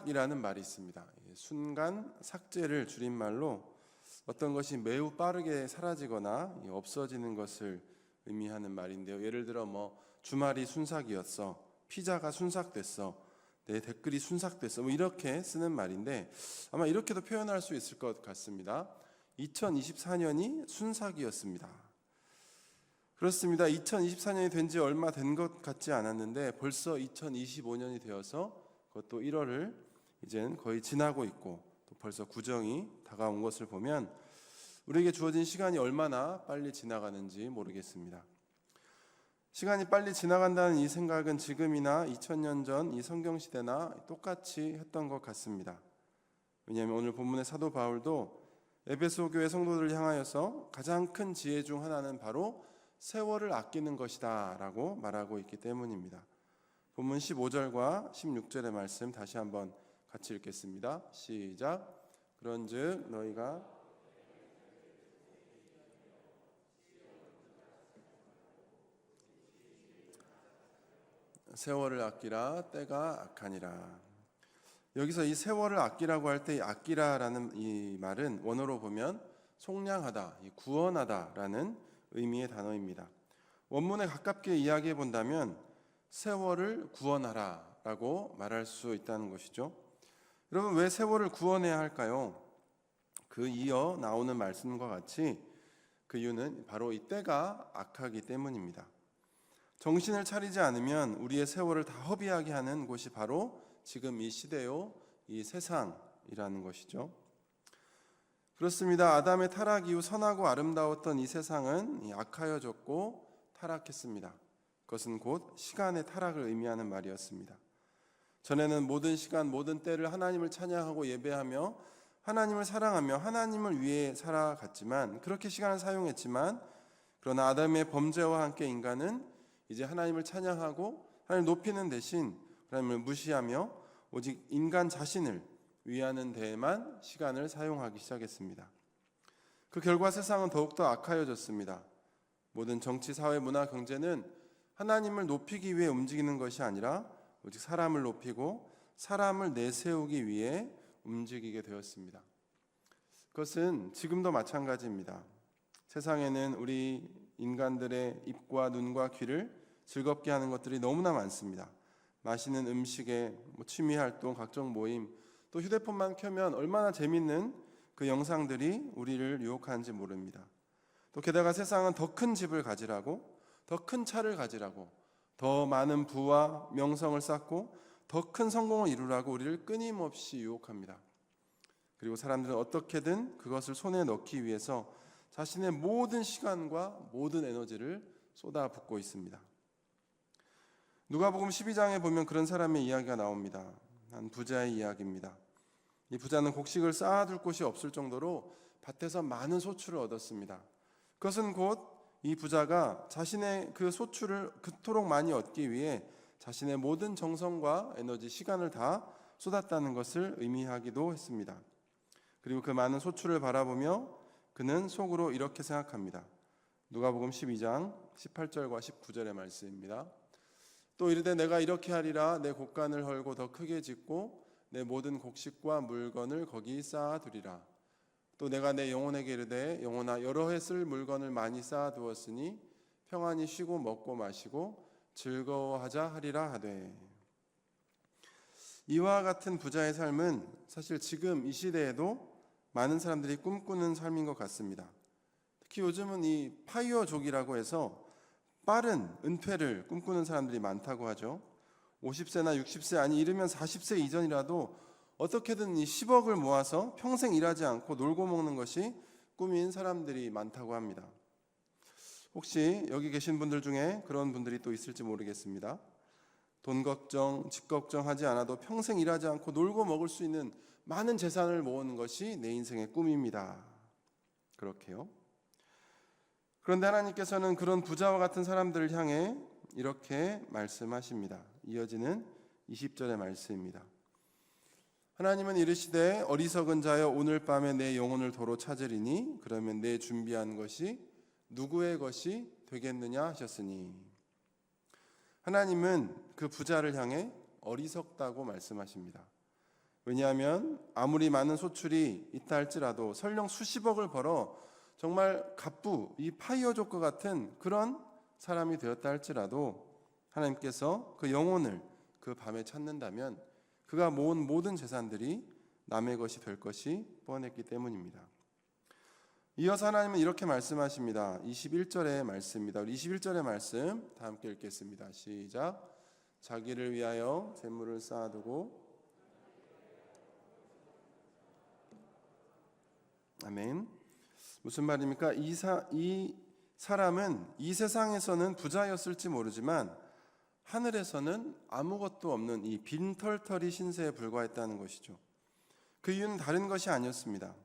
순삭이라는 말이 있습니다. 순간 삭제를 줄임말로 어떤 것이 매우 빠르게 사라지거나 없어지는 것을 의미하는 말인데요. 예를 들어 주말이 순삭이었어, 피자가 순삭됐어, 내 댓글이 순삭됐어, 이렇게 쓰는 말인데 아마 이렇게도 표현할 수 있을 것 같습니다. 2024년이 순삭이었습니다. 그렇습니다. 2024년이 된 지 얼마 된 것 같지 않았는데 벌써 2025년이 되어서 그것도 1월을 이젠 거의 지나고 있고 또 벌써 구정이 다가온 것을 보면 우리에게 주어진 시간이 얼마나 빨리 지나가는지 모르겠습니다. 시간이 빨리 지나간다는 이 생각은 지금이나 2000년 전 이 성경시대나 똑같이 했던 것 같습니다. 왜냐하면 오늘 본문의 사도 바울도 에베소 교회 성도들을 향하여서 가장 큰 지혜 중 하나는 바로 세월을 아끼는 것이다 라고 말하고 있기 때문입니다. 본문 15절과 16절의 말씀 다시 한번 같이 읽겠습니다. 시작. 그런즉 너희가 세월을 아끼라 때가 악하니라. 여기서 이 세월을 아끼라고 할 때 이 아끼라라는 이 말은 원어로 보면 속량하다, 구원하다라는 의미의 단어입니다. 원문에 가깝게 이야기해 본다면 세월을 구원하라라고 말할 수 있다는 것이죠. 여러분, 왜 세월을 구원해야 할까요? 그 이어 나오는 말씀과 같이 그 이유는 바로 이 때가 악하기 때문입니다. 정신을 차리지 않으면 우리의 세월을 다 허비하게 하는 곳이 바로 지금 이 시대요, 이 세상이라는 것이죠. 그렇습니다. 아담의 타락 이후 선하고 아름다웠던 이 세상은 악하여졌고 타락했습니다. 그것은 곧 시간의 타락을 의미하는 말이었습니다. 전에는 모든 시간, 모든 때를 하나님을 찬양하고 예배하며 하나님을 사랑하며 하나님을 위해 살아갔지만, 그렇게 시간을 사용했지만, 그러나 아담의 범죄와 함께 인간은 이제 하나님을 찬양하고 하나님을 높이는 대신 하나님을 무시하며 오직 인간 자신을 위하는 데에만 시간을 사용하기 시작했습니다. 그 결과 세상은 더욱더 악하여졌습니다. 모든 정치, 사회, 문화, 경제는 하나님을 높이기 위해 움직이는 것이 아니라 오직 사람을 높이고 사람을 내세우기 위해 움직이게 되었습니다. 그것은 지금도 마찬가지입니다. 세상에는 우리 인간들의 입과 눈과 귀를 즐겁게 하는 것들이 너무나 많습니다. 맛있는 음식에 취미활동, 각종 모임, 또 휴대폰만 켜면 얼마나 재밌는 그 영상들이 우리를 유혹하는지 모릅니다. 또 게다가 세상은 더 큰 집을 가지라고, 더 큰 차를 가지라고, 더 많은 부와 명성을 쌓고 더 큰 성공을 이루라고 우리를 끊임없이 유혹합니다. 그리고 사람들은 어떻게든 그것을 손에 넣기 위해서 자신의 모든 시간과 모든 에너지를 쏟아붓고 있습니다. 누가복음 12장에 보면 그런 사람의 이야기가 나옵니다. 한 부자의 이야기입니다. 이 부자는 곡식을 쌓아둘 곳이 없을 정도로 밭에서 많은 소출을 얻었습니다. 그것은 곧 이 부자가 자신의 그 소출을 그토록 많이 얻기 위해 자신의 모든 정성과 에너지, 시간을 다 쏟았다는 것을 의미하기도 했습니다. 그리고 그 많은 소출을 바라보며 그는 속으로 이렇게 생각합니다. 누가복음 12장 18절과 19절의 말씀입니다. 또 이르되 내가 이렇게 하리라. 내 곡간을 헐고 더 크게 짓고 내 모든 곡식과 물건을 거기 쌓아두리라. 또 내가 내 영혼에게 이르되 영혼아, 여러 해 쓸 물건을 많이 쌓아두었으니 평안히 쉬고 먹고 마시고 즐거워하자 하리라 하되. 이와 같은 부자의 삶은 사실 지금 이 시대에도 많은 사람들이 꿈꾸는 삶인 것 같습니다. 특히 요즘은 이 파이어족이라고 해서 빠른 은퇴를 꿈꾸는 사람들이 많다고 하죠. 50세나 60세, 아니 이르면 40세 이전이라도 어떻게든 이 10억을 모아서 평생 일하지 않고 놀고 먹는 것이 꿈인 사람들이 많다고 합니다. 혹시 여기 계신 분들 중에 그런 분들이 또 있을지 모르겠습니다. 돈 걱정, 집 걱정하지 않아도 평생 일하지 않고 놀고 먹을 수 있는 많은 재산을 모으는 것이 내 인생의 꿈입니다. 그렇게요. 그런데 하나님께서는 그런 부자와 같은 사람들을 향해 이렇게 말씀하십니다. 이어지는 20절의 말씀입니다. 하나님은 이르시되 어리석은 자여, 오늘 밤에 내 영혼을 도로 찾으리니 그러면 내 준비한 것이 누구의 것이 되겠느냐 하셨으니. 하나님은 그 부자를 향해 어리석다고 말씀하십니다. 왜냐하면 아무리 많은 소출이 있다 할지라도 설령 수십억을 벌어 정말 갑부, 이 파이어족과 같은 그런 사람이 되었다 할지라도 하나님께서 그 영혼을 그 밤에 찾는다면 그가 모은 모든 재산들이 남의 것이 될 것이 뻔했기 때문입니다. 이어서 하나님은 이렇게 말씀하십니다. 21절의 말씀입니다. 우리 21절의 말씀 다 함께 읽겠습니다. 시작. 자기를 위하여 재물을 쌓아두고. 아멘. 무슨 말입니까? 이 사람은 이 세상에서는 부자였을지 모르지만 하늘에서는 아무것도 없는 이 빈털터리 신세에 불과했다는 것이죠. 그 이유는 다른 것이 아니었습니다.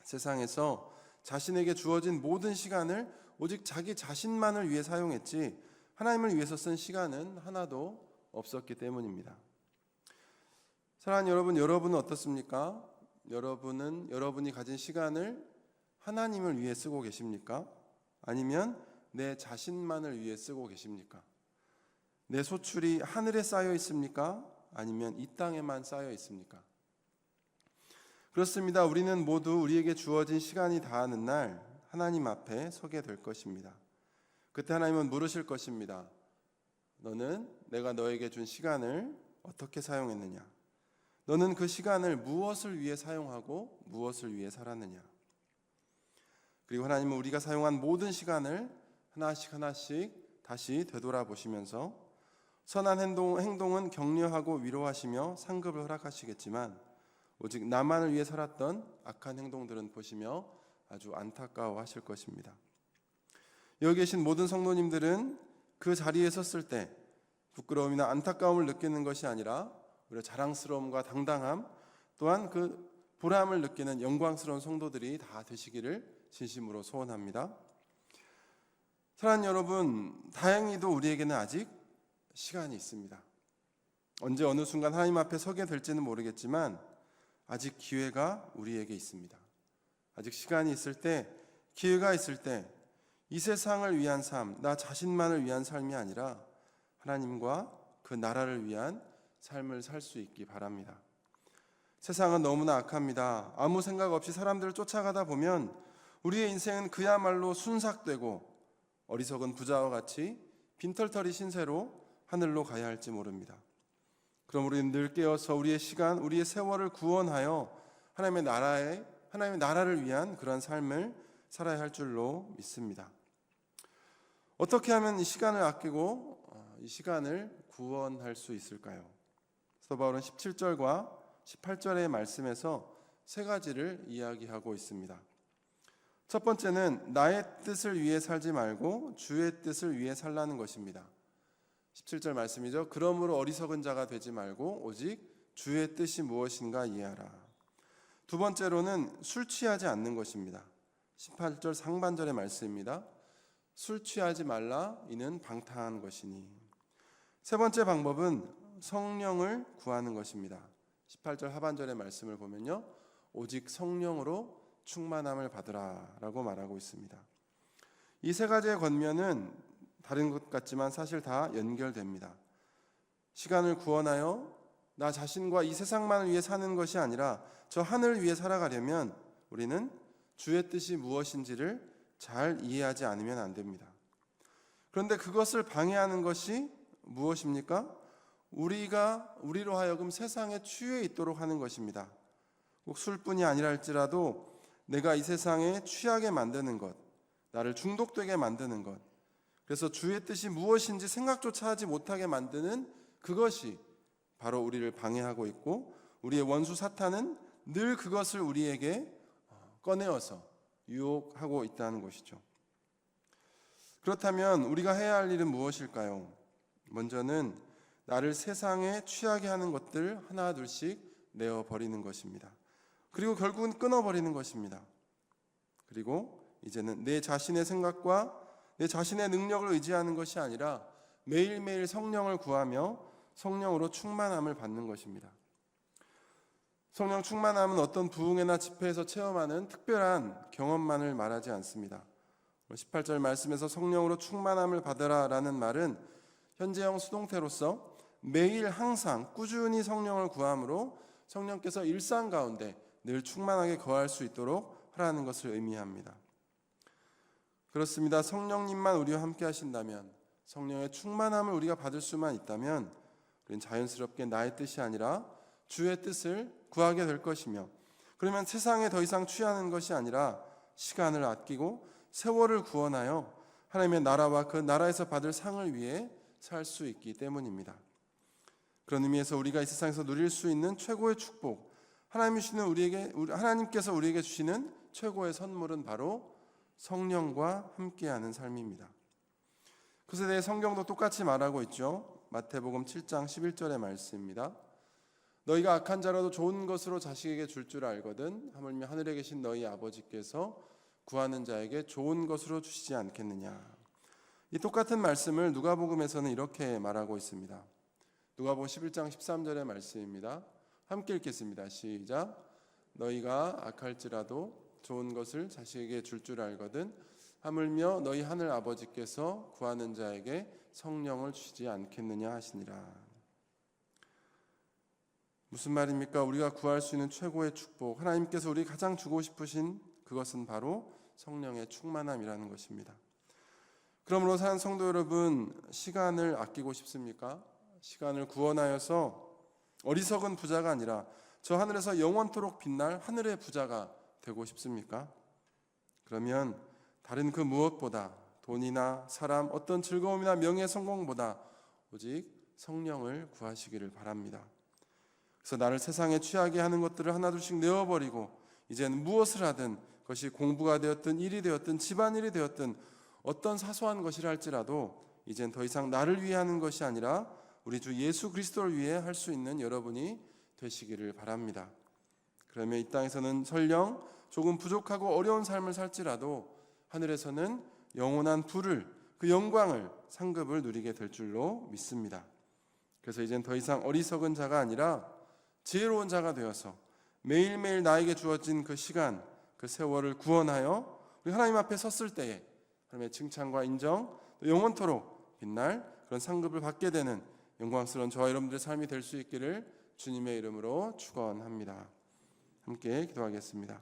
세상에서 자신에게 주어진 모든 시간을 오직 자기 자신만을 위해 사용했지 하나님을 위해서 쓴 시간은 하나도 없었기 때문입니다. 사랑하는 여러분, 여러분은 어떻습니까? 여러분이 가진 시간을 하나님을 위해 쓰고 계십니까? 아니면 내 자신만을 위해 쓰고 계십니까? 내 소출이 하늘에 쌓여 있습니까? 아니면 이 땅에만 쌓여 있습니까? 그렇습니다. 우리는 모두 우리에게 주어진 시간이 다하는 날 하나님 앞에 서게 될 것입니다. 그때 하나님은 물으실 것입니다. 너는 내가 너에게 준 시간을 어떻게 사용했느냐? 너는 그 시간을 무엇을 위해 사용하고 무엇을 위해 살았느냐? 그리고 하나님은 우리가 사용한 모든 시간을 하나씩 다시 되돌아보시면서 선한 행동은 격려하고 위로하시며 상급을 허락하시겠지만 오직 나만을 위해 살았던 악한 행동들은 보시며 아주 안타까워하실 것입니다. 여기 계신 모든 성도님들은 그 자리에 섰을 때 부끄러움이나 안타까움을 느끼는 것이 아니라 오히려 자랑스러움과 당당함 또한 그 보람을 느끼는 영광스러운 성도들이 다 되시기를 진심으로 소원합니다. 사랑하는 여러분, 다행히도 우리에게는 아직 시간이 있습니다. 언제 어느 순간 하나님 앞에 서게 될지는 모르겠지만 아직 기회가 우리에게 있습니다. 아직 시간이 있을 때, 기회가 있을 때 이 세상을 위한 삶, 나 자신만을 위한 삶이 아니라 하나님과 그 나라를 위한 삶을 살 수 있기 바랍니다. 세상은 너무나 악합니다. 아무 생각 없이 사람들을 쫓아가다 보면 우리의 인생은 그야말로 순삭되고 어리석은 부자와 같이 빈털터리 신세로 하늘로 가야 할지 모릅니다. 그럼 우리는 늘 깨어서 우리의 시간, 우리의 세월을 구원하여 하나님의 나라를 위한 그런 삶을 살아야 할 줄로 믿습니다. 어떻게 하면 이 시간을 아끼고 이 시간을 구원할 수 있을까요? 사도 바울은 17절과 18절의 말씀에서 세 가지를 이야기하고 있습니다. 첫 번째는 나의 뜻을 위해 살지 말고 주의 뜻을 위해 살라는 것입니다. 17절 말씀이죠. 그러므로 어리석은 자가 되지 말고 오직 주의 뜻이 무엇인가 이해하라. 두 번째로는 술 취하지 않는 것입니다. 18절 상반절의 말씀입니다. 술 취하지 말라 이는 방탕한 것이니. 세 번째 방법은 성령을 구하는 것입니다. 18절 하반절의 말씀을 보면요, 오직 성령으로 충만함을 받으라 라고 말하고 있습니다. 이 세 가지의 권면은 다른 것 같지만 사실 다 연결됩니다. 시간을 구원하여 나 자신과 이 세상만을 위해 사는 것이 아니라 저 하늘을 위해 살아가려면 우리는 주의 뜻이 무엇인지를 잘 이해하지 않으면 안 됩니다. 그런데 그것을 방해하는 것이 무엇입니까? 우리로 하여금 세상에 취해 있도록 하는 것입니다. 꼭 술뿐이 아니라 할지라도 내가 이 세상에 취하게 만드는 것, 나를 중독되게 만드는 것, 그래서 주의 뜻이 무엇인지 생각조차 하지 못하게 만드는 그것이 바로 우리를 방해하고 있고 우리의 원수 사탄은 늘 그것을 우리에게 꺼내어서 유혹하고 있다는 것이죠. 그렇다면 우리가 해야 할 일은 무엇일까요? 먼저는 나를 세상에 취하게 하는 것들 하나 둘씩 내어버리는 것입니다. 그리고 결국은 끊어버리는 것입니다. 그리고 이제는 내 자신의 생각과 내 자신의 능력을 의지하는 것이 아니라 매일매일 성령을 구하며 성령으로 충만함을 받는 것입니다. 성령 충만함은 어떤 부흥회나 집회에서 체험하는 특별한 경험만을 말하지 않습니다. 18절 말씀에서 성령으로 충만함을 받으라 라는 말은 현재형 수동태로서 매일 항상 꾸준히 성령을 구함으로 성령께서 일상 가운데 늘 충만하게 거할 수 있도록 하라는 것을 의미합니다. 그렇습니다. 성령님만 우리와 함께 하신다면, 성령의 충만함을 우리가 받을 수만 있다면 우리는 자연스럽게 나의 뜻이 아니라 주의 뜻을 구하게 될 것이며, 그러면 세상에 더 이상 취하는 것이 아니라 시간을 아끼고 세월을 구원하여 하나님의 나라와 그 나라에서 받을 상을 위해 살 수 있기 때문입니다. 그런 의미에서 우리가 이 세상에서 누릴 수 있는 최고의 축복, 하나님께서 우리에게 주시는 최고의 선물은 바로 성령과 함께하는 삶입니다. 그것에 대해 성경도 똑같이 말하고 있죠. 마태복음 7장 11절의 말씀입니다. 너희가 악한 자라도 좋은 것으로 자식에게 줄 줄 알거든 하물며 하늘에 계신 너희 아버지께서 구하는 자에게 좋은 것으로 주시지 않겠느냐. 이 똑같은 말씀을 누가복음에서는 이렇게 말하고 있습니다. 누가복음 11장 13절의 말씀입니다. 함께 읽겠습니다. 시작. 너희가 악할지라도 좋은 것을 자식에게 줄 줄 알거든 하물며 너희 하늘 아버지께서 구하는 자에게 성령을 주시지 않겠느냐 하시니라. 무슨 말입니까? 우리가 구할 수 있는 최고의 축복, 하나님께서 우리 가장 주고 싶으신 그것은 바로 성령의 충만함이라는 것입니다. 그러므로 사는 성도 여러분, 시간을 아끼고 싶습니까? 시간을 구원하여서 어리석은 부자가 아니라 저 하늘에서 영원토록 빛날 하늘의 부자가 되고 싶습니까? 그러면 다른 그 무엇보다 돈이나 사람, 어떤 즐거움이나 명예, 성공보다 오직 성령을 구하시기를 바랍니다. 그래서 나를 세상에 취하게 하는 것들을 하나둘씩 내어버리고 이제는 무엇을 하든, 그것이 공부가 되었든 일이 되었든 집안일이 되었든 어떤 사소한 것이라 할지라도 이젠 더 이상 나를 위해 하는 것이 아니라 우리 주 예수 그리스도를 위해 할 수 있는 여러분이 되시기를 바랍니다. 그러면 이 땅에서는 설령 조금 부족하고 어려운 삶을 살지라도 하늘에서는 영원한 부를, 그 영광을, 상급을 누리게 될 줄로 믿습니다. 그래서 이젠 더 이상 어리석은 자가 아니라 지혜로운 자가 되어서 매일매일 나에게 주어진 그 시간, 그 세월을 구원하여 우리 하나님 앞에 섰을 때에 하나님의 칭찬과 인정, 또 영원토록 빛날 그런 상급을 받게 되는 영광스러운 저와 여러분들의 삶이 될 수 있기를 주님의 이름으로 축원합니다. 함께 기도하겠습니다.